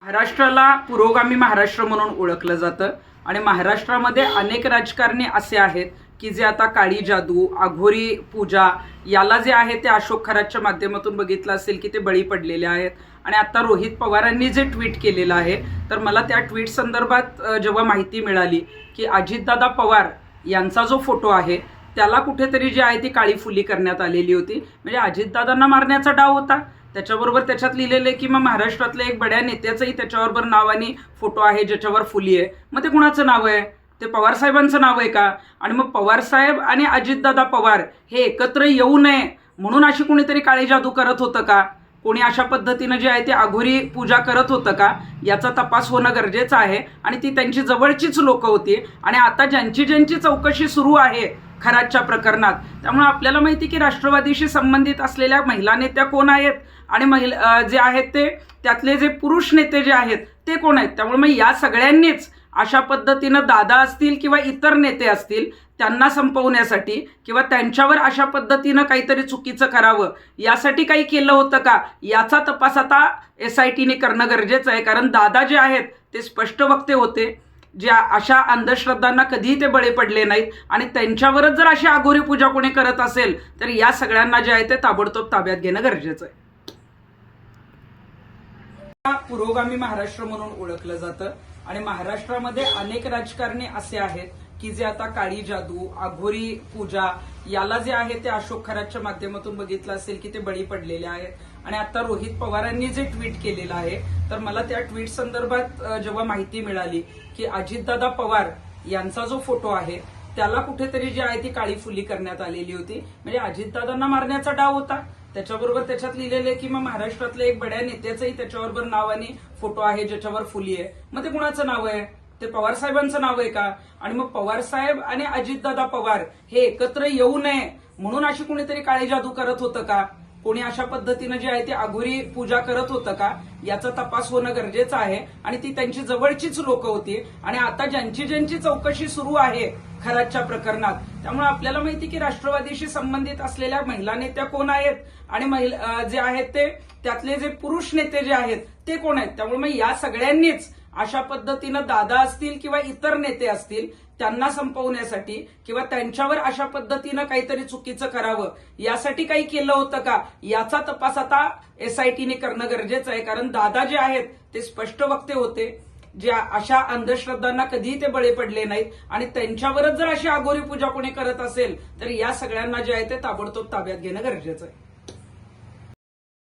महाराष्ट्राला पुरोगामी महाराष्ट्र म्हणून ओळखलं जातं आणि महाराष्ट्रामध्ये अनेक राजकारणी असे आहेत की जे आता काळी जादू, अघोरी पूजा याला जे आहे ते अशोक खरातच्या माध्यमातून बघितलं असेल की ते बळी पडलेले आहेत. आणि आता रोहित पवारांनी जे ट्विट केलेलं आहे तर मला त्या ट्विट संदर्भात जेव्हा माहिती मिळाली की अजितदादा पवार यांचा जो फोटो आहे त्याला कुठेतरी जी आहे ती काळी फुली करण्यात आलेली होती. म्हणजे अजितदादांना मारण्याचा डाव होता. त्याच्याबरोबर त्याच्यात लिहिलेलं आहे की मग महाराष्ट्रातल्या एक बड्या नेत्याचंही त्याच्याबरोबर नाव आणि फोटो आहे ज्याच्यावर फुली आहे. मग ते कुणाचं नाव आहे? ते पवार साहेबांचं नाव आहे का? आणि मग पवार साहेब आणि अजितदादा पवार हे एकत्र येऊ नये म्हणून अशी कोणीतरी काळी जादू करत होतं का? कोणी अशा पद्धतीनं जे आहे ते अघोरी पूजा करत होतं का? याचा तपास होणं गरजेचं आहे. आणि ती त्यांची जवळचीच लोक होती आणि आता ज्यांची चौकशी सुरू आहे खरातच्या प्रकरणात, त्यामुळे आपल्याला माहिती की राष्ट्रवादीशी संबंधित असलेल्या महिला नेत्या कोण आहेत आणि जे आहेत ते त्यातले जे पुरुष नेते जे आहेत ते कोण आहेत. त्यामुळे मग या सगळ्यांनीच अशा पद्धतीनं दादा असतील किंवा इतर नेते असतील त्यांना संपवण्यासाठी किंवा त्यांच्यावर अशा पद्धतीनं काहीतरी चुकीचं करावं यासाठी काही केलं होतं का याचा तपास आता SITने करणं गरजेचं आहे. कारण दादा जे आहेत ते स्पष्ट वक्ते होते, जे अशा अंधश्रद्धांना कधीही ते बळी पडले नाहीत आणि त्यांच्यावरच जर अशी अघोरी पूजा कोणी करत असेल तर या सगळ्यांना जे आहे ते ताबडतोब ताब्यात घेणं गरजेचं आहे. पुरोगामी महाराष्ट्र म्हणून ओळखलं जातं आणि महाराष्ट्रामध्ये अनेक राजकारणी असे आहेत की जे आता काळी जादू, अघोरी पूजा याला जे आहे ते अशोक खरातच्या माध्यमातून बघितलं असेल की ते बळी पडलेले आहेत. आणि आता रोहित पवारांनी जे ट्विट केलेलं आहे तर मला त्या ट्विट संदर्भात जेव्हा माहिती मिळाली की अजितदादा पवार यांचा जो फोटो आहे त्याला कुठेतरी जी आहे ती काळी फुली करण्यात आलेली होती. म्हणजे अजितदादांना मारण्याचा डाव होता. त्याच्याबरोबर त्याच्यात लिहिलेलं आहे की मग महाराष्ट्रातल्या एक बड्या नेत्याचंही त्याच्याबरोबर नाव आणि फोटो आहे ज्याच्यावर फुली आहे. मग ते कुणाचं नाव आहे? ते पवार साहेबांचं नाव आहे का? आणि मग पवार साहेब आणि अजितदादा पवार हे एकत्र येऊ नये म्हणून अशी कोणीतरी काळी जादू करत होतं का? कोणी अशा पद्धतीनं जे आहे ते अघोरी पूजा करत होतं का? याचा तपास होणं गरजेचं आहे. आणि ती त्यांची जवळचीच लोक होती आणि आता ज्यांची चौकशी सुरू आहे खरातच्या प्रकरणात, त्यामुळे आपल्याला माहिती की राष्ट्रवादीशी संबंधित असलेल्या महिला नेत्या कोण आहेत आणि जे आहेत ते त्यातले जे पुरुष नेते जे आहेत ते कोण आहेत. त्यामुळे मग या सगळ्यांनीच अशा पद्धतीनं दादा असतील किंवा इतर नेते असतील त्यांना संपवण्यासाठी किंवा त्यांच्यावर अशा पद्धतीनं काहीतरी चुकीचं करावं यासाठी काही केलं होतं का याचा तपास आता SITने करणं गरजेचं आहे. कारण दादा जे आहेत ते स्पष्ट वक्ते होते, जे अशा अंधश्रद्धांना कधीही ते बळी पडले नाहीत आणि त्यांच्यावरच जर अशी अघोरी पूजा कोणी करत असेल तर या सगळ्यांना जे आहे ते ताबडतोब ताब्यात घेणं गरजेचं आहे.